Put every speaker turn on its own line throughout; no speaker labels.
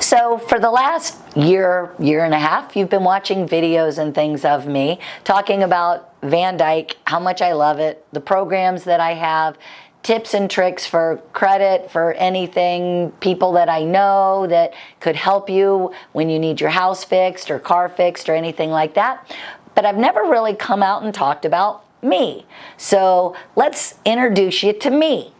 So for the last year and a half, you've been watching videos and things of me talking about VanDyk, how much I love it, the programs that I have, tips and tricks for credit, for anything, people that I know that could help you when you need your house fixed or car fixed or anything like that. But I've never really come out and talked about me. So let's introduce you to me.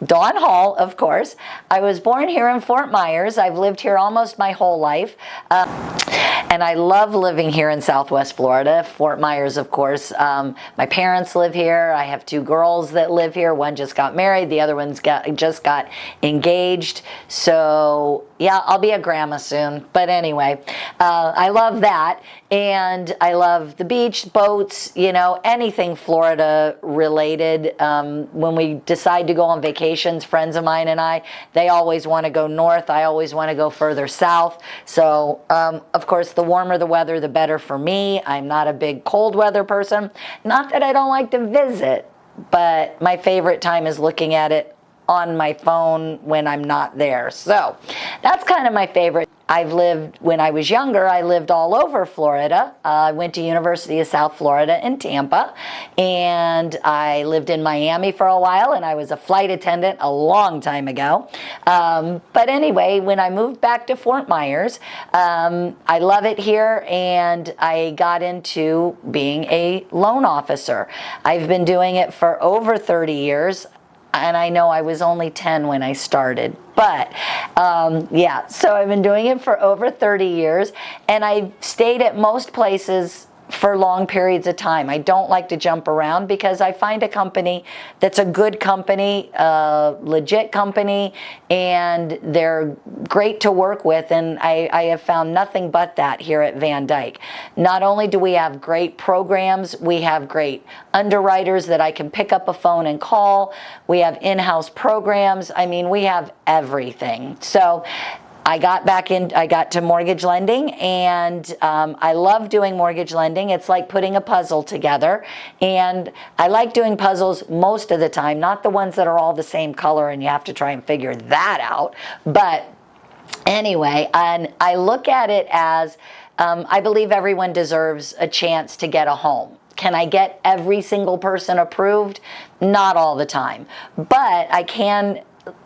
Dawn Hall, of course. I was born here in Fort Myers. I've lived here almost my whole life. And I love living here in Southwest Florida. Fort Myers, of course. My parents live here. I have two girls that live here. One just got married. The other one's just got engaged. So yeah, I'll be a grandma soon. But anyway, I love that. And I love the beach, boats, you know, anything Florida related. When we decide to go on vacations, friends of mine and I, they always want to go north. I always want to go further south. So, of course, the warmer the weather, the better for me. I'm not a big cold weather person. Not that I don't like to visit, but my favorite time is looking at it on my phone when I'm not there. So that's kind of my favorite. I've lived, when I was younger, I lived all over Florida. I went to University of South Florida in Tampa, and I lived in Miami for a while, and I was a flight attendant a long time ago. But anyway, when I moved back to Fort Myers, I love it here, and I got into being a loan officer. I've been doing it for over 30 years. And I know I was only 10 when I started, but yeah, so I've been doing it for over 30 years, and I've stayed at most places for long periods of time. I don't like to jump around because I find a company that's a good company, a legit company, and they're great to work with, and I have found nothing but that here at VanDyk. Not only do we have great programs, we have great underwriters that I can pick up a phone and call. We have in-house programs. I mean, we have everything. So I got to mortgage lending, and I love doing mortgage lending. It's like putting a puzzle together, and I like doing puzzles most of the time, not the ones that are all the same color and you have to try and figure that out. But anyway, and I look at it as I believe everyone deserves a chance to get a home. Can I get every single person approved? Not all the time, but I can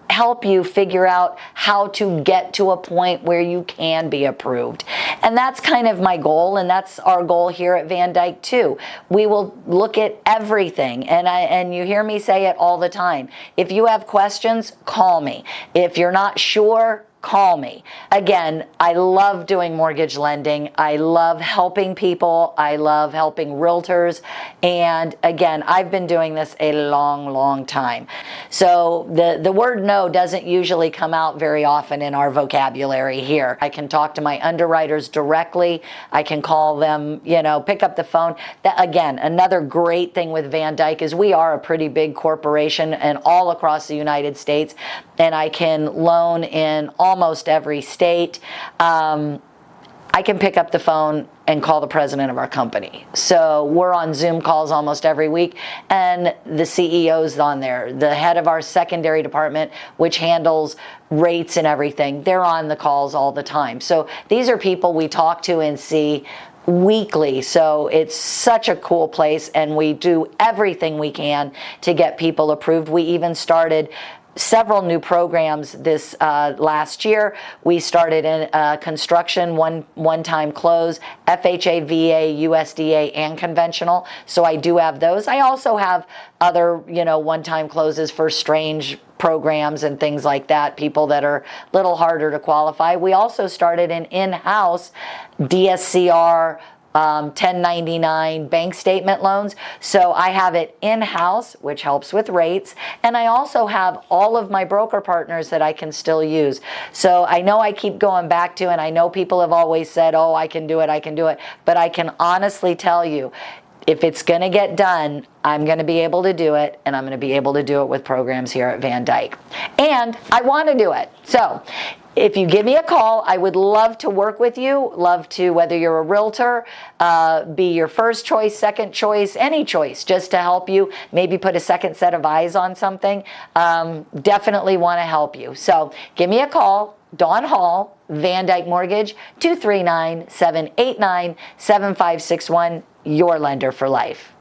help you figure out how to get to a point where you can be approved. And that's kind of my goal, and that's our goal here at VanDyk too. We will look at everything, and you hear me say it all the time. If you have questions, call me. If you're not sure, call me. Again, I love doing mortgage lending. I love helping people. I love helping realtors. And again, I've been doing this a long, long time. So the word no doesn't usually come out very often in our vocabulary here. I can talk to my underwriters directly. I can call them, you know, pick up the phone. Again, another great thing with VanDyk is we are a pretty big corporation and all across the United States, and I can loan in almost every state. I can pick up the phone and call the president of our company. So we're on Zoom calls almost every week, and the CEO's on there. The head of our secondary department, which handles rates and everything, they're on the calls all the time. So these are people we talk to and see weekly. So it's such a cool place, and we do everything we can to get people approved. We even started several new programs this last year. We started in construction, one-time close, FHA, VA, USDA, and conventional. So I do have those. I also have other, you know, one-time closes for strange programs and things like that, people that are a little harder to qualify. We also started an in-house DSCR 1099 bank statement loans. So I have it in-house, which helps with rates, and I also have all of my broker partners that I can still use. So I know I keep going back to, and I know people have always said, oh, I can do it, but I can honestly tell you, if it's going to get done, I'm going to be able to do it, and I'm going to be able to do it with programs here at VanDyk. And I want to do it. So If you give me a call, I would love to work with you, love to, whether you're a realtor, be your first choice, second choice, any choice, just to help you, maybe put a second set of eyes on something. Definitely want to help you. So give me a call, Dawn Hall, VanDyk Mortgage, 239-789-7561, your lender for life.